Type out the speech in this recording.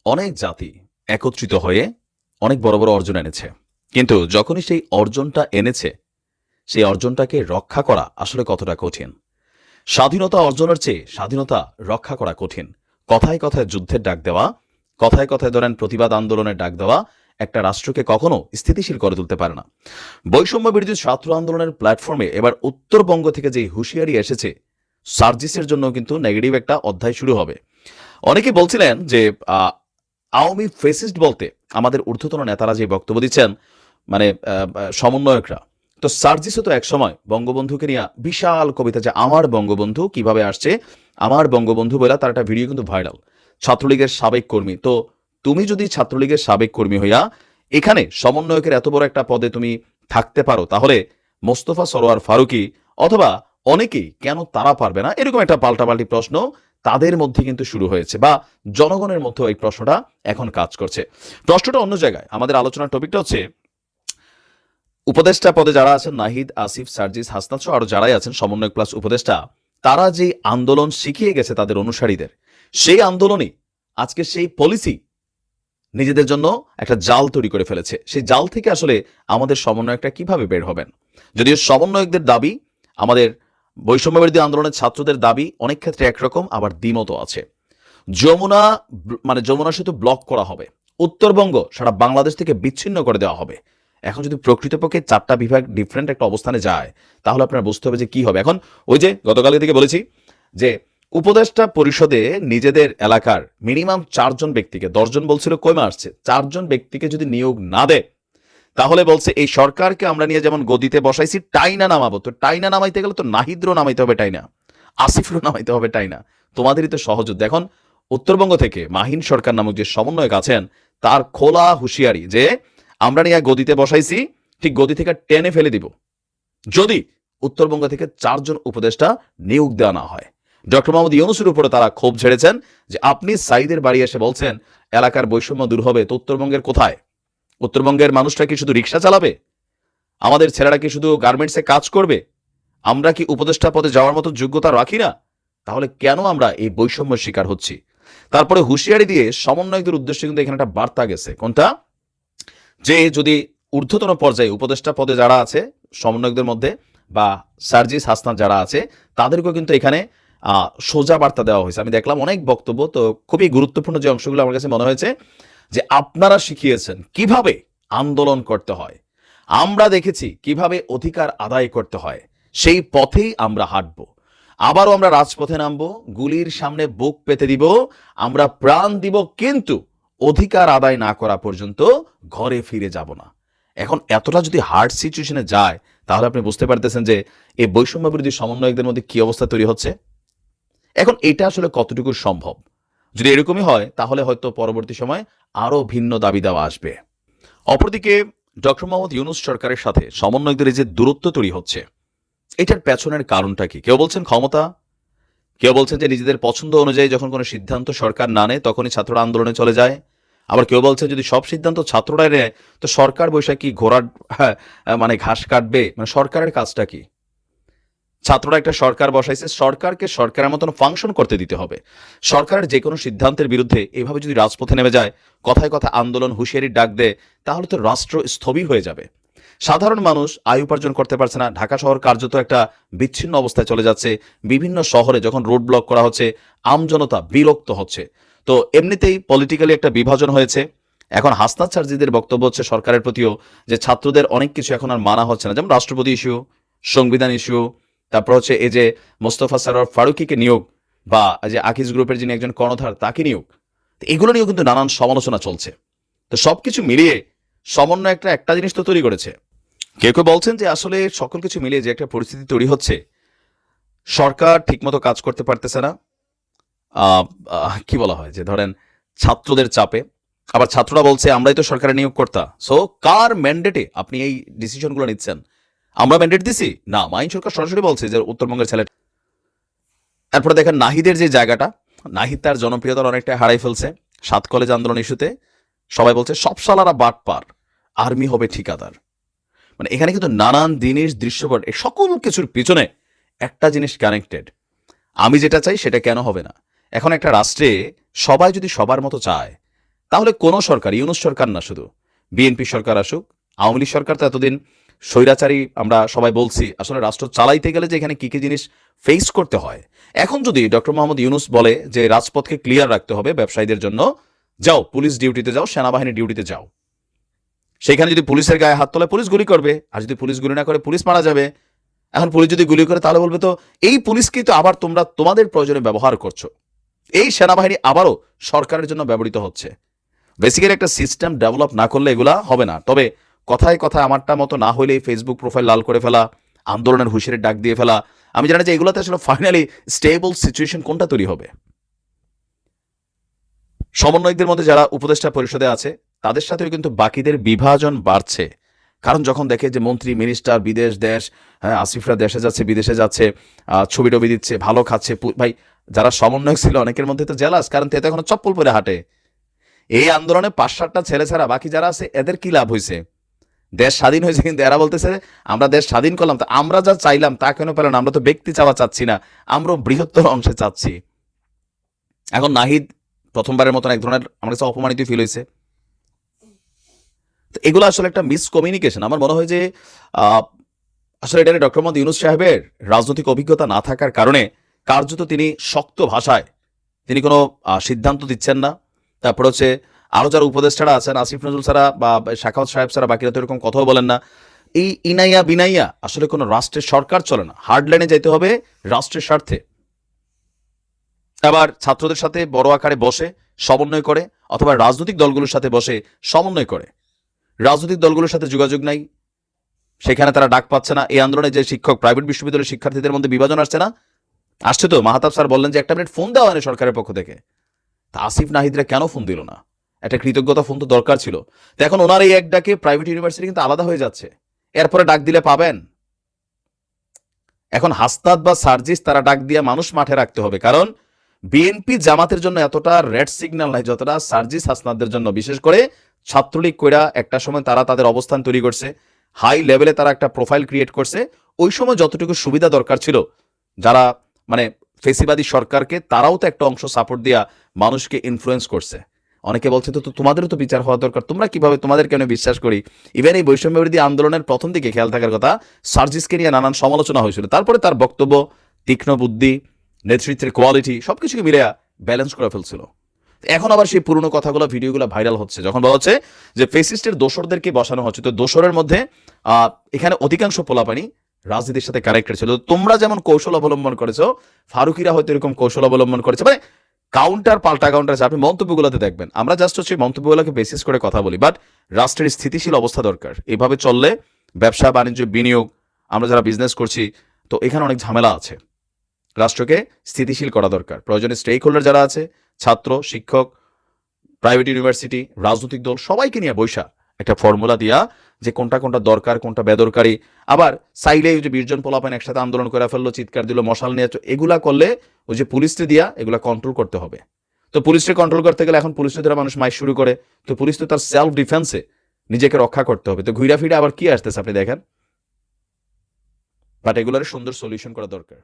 অনেক জাতি একত্রিত হয়ে অনেক বড় বড় অর্জন এনেছে, কিন্তু যখনই সেই অর্জনটা এনেছে সেই অর্জনটাকে রক্ষা করা আসলে কতটা কঠিন। স্বাধীনতা অর্জনের চেয়ে স্বাধীনতা রক্ষা করা কঠিন। কথায় কথায় যুদ্ধের ডাক দেওয়া, কথায় কথায় ধরেন প্রতিবাদ আন্দোলনের ডাক দেওয়া একটা রাষ্ট্রকে কখনো স্থিতিশীল করে তুলতে পারে না। বৈষম্য বিরোধী ছাত্র আন্দোলনের প্ল্যাটফর্মে এবার উত্তরবঙ্গ থেকে যে হুঁশিয়ারি এসেছে, সার্জিসের জন্য কিন্তু নেগেটিভ একটা অধ্যায় শুরু হবে। অনেকে বলছিলেন যে আওয়ামী ফেসিস্ট বলতে আমাদের ঊর্ধ্বতন নেতারা যে বক্তব্য দিচ্ছেন, মানে সমন্বয়করা, তো সার্জিসও তো একসময় বঙ্গবন্ধুকে নিয়ে বিশাল কবিতা, যে আমার বঙ্গবন্ধু কিভাবে আসছে, আমার বঙ্গবন্ধু বলে তার একটা ভিডিও কিন্তু ভাইরাল। ছাত্রলীগের সাবেক কর্মী, তো তুমি যদি ছাত্রলীগের সাবেক কর্মী হইয়া এখানে সমন্বয়কের এত বড় একটা পদে তুমি থাকতে পারো, তাহলে মোস্তফা সরোয়ার ফারুকী অথবা অনেকেই কেন তারা পারবে না, এরকম একটা পাল্টাপাল্টি প্রশ্ন তাদের মধ্যে কিন্তু শুরু হয়েছে, বা জনগণের মধ্যে এই প্রশ্নটা এখন কাজ করছে। প্রশ্নটা অন্য জায়গায়। আমাদের আলোচনার টপিকটা হচ্ছে উপদেষ্টা পদে যারা আছেন, নাহিদ, আসিফ, সার্জিস, হাসনাত সহ আরো যারাই আছেন সমন্বয়ক প্লাস উপদেষ্টা, তারা যে আন্দোলন শিখিয়ে গেছে তাদের অনুসারীদের, সেই আন্দোলনই আজকে সেই পলিসি নিজেদের জন্য একটা জাল তৈরি করে ফেলেছে। সেই জাল থেকে আসলে আমাদের সমন্বয়কটা কিভাবে বের হবেন? যদিও সমন্বয়কদের দাবি, আমাদের বৈষম্য বিরোধী আন্দোলনের ছাত্রদের দাবি অনেক ক্ষেত্রে একরকম, আবার দ্বিমতও আছে। যমুনা, মানে যমুনা সেতু ব্লক করা হবে, উত্তরবঙ্গ সারা বাংলাদেশ থেকে বিচ্ছিন্ন করে দেওয়া হবে। এখন যদি প্রকৃতপক্ষে চারটা বিভাগ ডিফারেন্ট একটা অবস্থানে যায়, তাহলে আপনারা বুঝতে হবে যে কি হবে। এখন ওই যে গতকালের দিকে বলেছি যে উপদেষ্টা পরিষদে নিজেদের এলাকার মিনিমাম 4 জন ব্যক্তিকে, 10 জন বলছিল কমে আসছে, 4 জন ব্যক্তিকে যদি নিয়োগ না দেয়, তাহলে বলছে এই সরকারকে আমরা নিয়ে যেমন গদিতে বসাইছি টাইনা নামাবো। তো টাইনা নামাইতে গেলে তো নাহিদরও নামাইতে হবে টাইনা, আসিফরও নামাইতে হবে টাইনা, তোমাদেরই তো সহযোদ্ধা। এখন উত্তরবঙ্গ থেকে মাহিন সরকার নামক যে সমন্বয়ক আছেন, তার খোলা হুঁশিয়ারি যে আমরা নিয়ে গদিতে বসাইছি, ঠিক গদি থেকে টেনে ফেলে দিব যদি উত্তরবঙ্গ থেকে 4 জন উপদেষ্টা নিয়োগ দেওয়া না হয়। ডক্টর মোহাম্মদ ইউনূসের উপরে তারা ক্ষোভ ঝেড়েছেন যে আপনি সাইদের বাড়ি এসে বলছেন এলাকার বৈষম্য দূর হবে, তো উত্তরবঙ্গের কোথায়? উত্তরবঙ্গের মানুষরা কি শুধু রিক্সা চালাবে? আমাদের ছেলেরা কি শুধু গার্মেন্টসে কাজ করবে? আমরা কি উপদেষ্টা পদে যাওয়ার মতো যোগ্যতা রাখি না? তাহলে কেন আমরা এই বৈষম্যের শিকার হচ্ছি? তারপরে হুঁশিয়ারি দিয়ে সমন্বয়কদের উদ্দেশ্যে কিন্তু এখানে একটা বার্তা গেছে। কোনটা? যে যদি ঊর্ধ্বতন পর্যায়ে উপদেষ্টা পদে যারা আছে সমন্বয়কদের মধ্যে, বা সার্জিস, হাসনাত যারা আছে, তাদেরকেও কিন্তু এখানে সোজা বার্তা দেওয়া হয়েছে। আমি দেখলাম অনেক বক্তব্য, তো খুবই গুরুত্বপূর্ণ যে অংশগুলো আমার কাছে মনে হয়েছে যে আপনারা শিখিয়েছেন কিভাবে আন্দোলন করতে হয়, আমরা দেখেছি কিভাবে অধিকার আদায় করতে হয়, সেই পথেই আমরা হাঁটব। আবারও আমরা রাজপথে নামবো, গুলির সামনে বুক পেতে দিব, আমরা প্রাণ দিব, কিন্তু অধিকার আদায় না করা পর্যন্ত ঘরে ফিরে যাব না। এখন এতটা যদি হার্ড সিচুয়েশনে যায়, তাহলে আপনি বুঝতে পারতেছেন যে এই বৈষম্য বিরোধী সমন্বয়কদের মধ্যে কি অবস্থা তৈরি হচ্ছে। এখন এটা আসলে কতটুকু সম্ভব? যদি এরকমই হয়, তাহলে হয়তো পরবর্তী সময় আরো ভিন্ন দাবি দেওয়া আসবে। অপরদিকে ডক্টর মোহাম্মদ ইউনূস সরকারের সাথে সমন্বয়কদের যে দূরত্ব তৈরি হচ্ছে, এটার পেছনের কারণটা কি? কেউ বলছেন ক্ষমতা, কেউ বলছেন যে নিজেদের পছন্দ অনুযায়ী যখন কোনো সিদ্ধান্ত সরকার না নেয় তখনই ছাত্ররা আন্দোলনে চলে যায়। আবার কেউ বলছে যদি সব সিদ্ধান্ত ছাত্ররাই নেয়, তো সরকার বৈশাখী ঘোড়ার মানে ঘাস কাটবে, মানে সরকারের কাজটা কি? ছাত্ররা একটা সরকার বসাইছে, সরকারকে সরকারের মতন ফাংশন করতে দিতে হবে। সরকারের যে কোনো সিদ্ধান্তের বিরুদ্ধে এভাবে যদি রাজপথে নেমে যায়, কথায় কথায় আন্দোলন, হুঁশিয়ারির ডাক দেয়, তাহলে তো রাষ্ট্র স্থবির হয়ে যাবে। সাধারণ মানুষ আয় উপার্জন করতে পারছে না, ঢাকা শহর কার্যত একটা বিচ্ছিন্ন অবস্থায় চলে যাচ্ছে। বিভিন্ন শহরে যখন রোড ব্লক করা হচ্ছে, আমজনতা বিরক্ত হচ্ছে। তো এমনিতেই পলিটিক্যালি একটা বিভাজন হয়েছে। এখন হাসনাত সার্জিদের বক্তব্য হচ্ছে সরকারের প্রতিও যে ছাত্রদের অনেক কিছু এখন আর মানা হচ্ছে না, যেমন রাষ্ট্রপতি ইস্যু, সংবিধান ইস্যু, তারপর হচ্ছে এই যে মোস্তফা সরোয়ার ফারুকীকে নিয়োগ, বা যে আকিজ গ্রুপের যিনি একজন কর্ণধার তাকে নিয়োগ, এগুলো নিয়েও কিন্তু নানান সমালোচনা চলছে। তো সবকিছু মিলিয়ে সমন্বয় একটা জিনিস তো তৈরি করেছে। কেউ কেউ বলছেন যে আসলে সকল কিছু মিলিয়ে যে একটা পরিস্থিতি তৈরি হচ্ছে, সরকার ঠিকমতো কাজ করতে পারতেছে না। কি বলা হয় যে ধরেন ছাত্রদের চাপে, আবার ছাত্ররা বলছে আমরাই তো সরকারের নিয়োগ কর্তা, সো কার ম্যান্ডেটে আপনি এই ডিসিশনগুলো নিচ্ছেন? আমরা ম্যান্ডেট দিছি না, মাইন সরকার সরাসরি বলছে যে উত্তরবঙ্গের ছেলে। তারপরে দেখেন নাহিদের যে জায়গাটা, নাহিদ তার জনপ্রিয়তা অনেকটা হারাই ফেলছে 7 কলেজ আন্দোলন ইস্যুতে। সবাই বলছে সব সালারা বাটপার, আর্মি হবে ঠিকাদার। মানে এখানে কিন্তু নানান জিনিস, দৃশ্যপট, এই সকল কিছুর পিছনে একটা জিনিস কানেক্টেড। আমি যেটা চাই সেটা কেন হবে না? এখন একটা রাষ্ট্রে সবাই যদি সবার মতো চায়, তাহলে কোন সরকার, ইউনূস সরকার না, শুধু বিএনপি সরকার আসুক, আওয়ামী লীগ সরকার তো এতদিন স্বৈরাচারী আমরা সবাই বলছি, আসলে রাষ্ট্র চালাইতে গেলে যে এখানে কি কি জিনিস ফেস করতে হয়। এখন যদি ডক্টর মোহাম্মদ ইউনূস বলে যে রাজপথকে ক্লিয়ার রাখতে হবে ব্যবসায়ীদের জন্য, যাও পুলিশ ডিউটিতে যাও, সেনাবাহিনী ডিউটিতে যাও, সেখানে যদি পুলিশের গায়ে হাত তোলে পুলিশ গুলি করবে, আর যদি পুলিশ গুলি না করে পুলিশ মারা যাবে। এখন পুলিশ যদি গুলি করে তাহলে বলবে তো এই পুলিশকেই তো আবার তোমরা তোমাদের প্রয়োজনে ব্যবহার করছো, এই সেনাবাহিনী আবারও সরকারের জন্য ব্যবহৃত হচ্ছে। বেসিক্যালি একটা সিস্টেম ডেভেলপ না করলে এগুলা হবে না। তবে কথায় কথায় আমারটা মতো না হলে ফেসবুক প্রোফাইল লাল করে ফেলা, আন্দোলনের হুঁশিয়ারির ডাক দিয়ে ফেলা, আমি জানি যে এগুলোতে আসলে ফাইনালি স্টেবল সিচুয়েশন কোনটা তৈরি হবে। সমন্বয়কদের মধ্যে যারা উপদেষ্টা পরিষদে আছে তাদের সাথেও কিন্তু বাকিদের বিভাজন বাড়ছে। কারণ যখন দেখে যে মন্ত্রী মিনিস্টার বিদেশ দেশ, হ্যাঁ আসিফরা দেশে যাচ্ছে বিদেশে যাচ্ছে, ছবি টবি দিচ্ছে, ভালো খাচ্ছে, ভাই যারা সমন্বয়ক ছিল অনেকের মধ্যে তো জেলাস, কারণ তো এতে এখনো চপ্পল পরে হাঁটে। এই আন্দোলনে 5-7টা ছেলে ছাড়া বাকি যারা আছে এদের কি লাভ হয়েছে? দেশ স্বাধীন হয়েছে কিন্তু এরা বলতেছে আমরা দেশ স্বাধীন করলাম, তা আমরা যা চাইলাম তা কেন পেলাম না? আমরা তো ব্যক্তি চাওয়া চাচ্ছি না, আমরা বৃহত্তর অংশে চাচ্ছি। এখন নাহিদ প্রথমবারের মতন এক ধরনের আমার কাছে অপমানিত ফিল হয়েছে। এগুলো আসলে একটা মিসকমিউনিকেশন। আমার মনে হয় যে আসলে এটা ডক্টর মোহাম্মদ ইউনূস সাহেবের রাজনৈতিক অভিজ্ঞতা না থাকার কারণে কার্যত তিনি শক্ত ভাষায় তিনি কোনো সিদ্ধান্ত দিচ্ছেন না। তারপর হচ্ছে আরো যারা উপদেষ্টারা আছেন, আসিফ নজরুল ছাড়া বা শাখাওয়াত সাহেব ছাড়া বাকিরা তো এরকম কথাও বলেন না। এই ইনাইয়া বিনাইয়া আসলে কোনো রাষ্ট্রের সরকার চলে না, হার্ড লাইনে যাইতে হবে রাষ্ট্রের স্বার্থে। আবার ছাত্রদের সাথে বড় আকারে বসে সমন্বয় করে, অথবা রাজনৈতিক দলগুলোর সাথে বসে সমন্বয় করে। রাজনৈতিক দলগুলোর সাথে যোগাযোগ নাই, সেখানে তারা ডাক পাচ্ছে না। এই আন্দোলনে যে শিক্ষক, প্রাইভেট বিশ্ববিদ্যালয়ের শিক্ষার্থীদের মধ্যে বিভাজন আসছে না, আসছে তো। মাহতাব স্যার বললেন যে একটা মিনিট ফোন দেওয়া হয়নি সরকারের পক্ষ থেকে। তা আসিফ নাহিদরা কেন ফোন দিল না? একটা কৃতজ্ঞতা ফোন তো দরকার ছিল। তো এখন ওনার এই এক ডাকে প্রাইভেট ইউনিভার্সিটি কিন্তু আলাদা হয়ে যাচ্ছে, এরপরে ডাক দিলে পাবেন। এখন হাসনাত বা সার্জিস তারা ডাক দিয়ে মানুষ মাঠে রাখতে হবে, কারণ বিএনপি জামাতের জন্য এতটা রেড সিগন্যাল নাই যতটা সার্জিস হাসনাতদের জন্য। বিশেষ করে ছাত্রলীগ কইরা একটা সময় তারা তাদের অবস্থান তৈরি করছে, হাই লেভেলে তারা একটা প্রোফাইল ক্রিয়েট করছে। ওই সময় যতটুকু সুবিধা দরকার ছিল, যারা মানে ফেসিবাদী সরকারকে, তারাও তো একটা অংশ সাপোর্ট দিয়া মানুষকে ইনফ্লুয়েন্স করছে। অনেকে বলছে তো তোমাদেরও তো বিচার হওয়া দরকার, তোমরা কিভাবে, তোমাদের কেন বিশ্বাস করি। ইভেন এই বৈষম্য বিরোধী আন্দোলনের প্রথম দিকে খেয়াল থাকার কথা, সার্জিসকে নিয়ে নানান সমালোচনা হয়েছিল। তারপরে তার বক্তব্য, তীক্ষ্ণ বুদ্ধি, নেতৃত্বের কোয়ালিটি সবকিছুকে মিলে ব্যালেন্স করে ফেলছিল। এখন আবার সেই পুরনো কথাগুলো, ভিডিওগুলো ভাইরাল হচ্ছে, যখন বলা হচ্ছে যে ফেসিস্টের দোসরদেরকে বসানো হচ্ছে। তো দোসরের মধ্যে এখানে অধিকাংশ পোলাপানি রাজনীতির সাথে কানেক্টেড ছিল। তোমরা যেমন কৌশল অবলম্বন করেছো, ফারুকিরা হয়তো এরকম কৌশল অবলম্বন করেছে, মানে কাউন্টার পাল্টা কাউন্টার। আপনি মন্তব্যগুলোতে দেখবেন, আমরা জাস্ট হচ্ছে মন্তব্যগুলোকে বেসিস করে কথা বলি, বাট রাষ্ট্রের স্থিতিশীল অবস্থা দরকার। এভাবে চললে ব্যবসা বাণিজ্য বিনিয়োগ, আমরা যারা বিজনেস করছি, তো এখানে অনেক ঝামেলা আছে। রাষ্ট্রকে স্থিতিশীল করা দরকার। প্রয়োজনে স্টেক হোল্ডার যারা আছে, ছাত্র, শিক্ষক, প্রাইভেট ইউনিভার্সিটি, রাজনৈতিক দল, সবাইকে নিয়ে বৈশা একটা ফর্মুলা দিয়া যে কোনটা কোনটা দরকার, কোনটা বেদরকারি। আবার সাইলে ওই যে 20 জন পোলাপান একসাথে আন্দোলন করে ফেললো, চিৎকার দিল, মশাল নিয়ে, এগুলা করলে ওই যে পুলিশকে দিয়া এগুলা কন্ট্রোল করতে হবে। তো পুলিশকে কন্ট্রোল করতে গেলে এখন পুলিশকে দ্বারা মানুষ মাইক শুরু করে, তো পুলিশ তো তার সেলফ ডিফেন্সে নিজেকে রক্ষা করতে হবে। তো ঘুরা ফিরে আবার কি আসতেছে আপনি দেখেন, বাট এগুলার সুন্দর সলিউশন করা দরকার।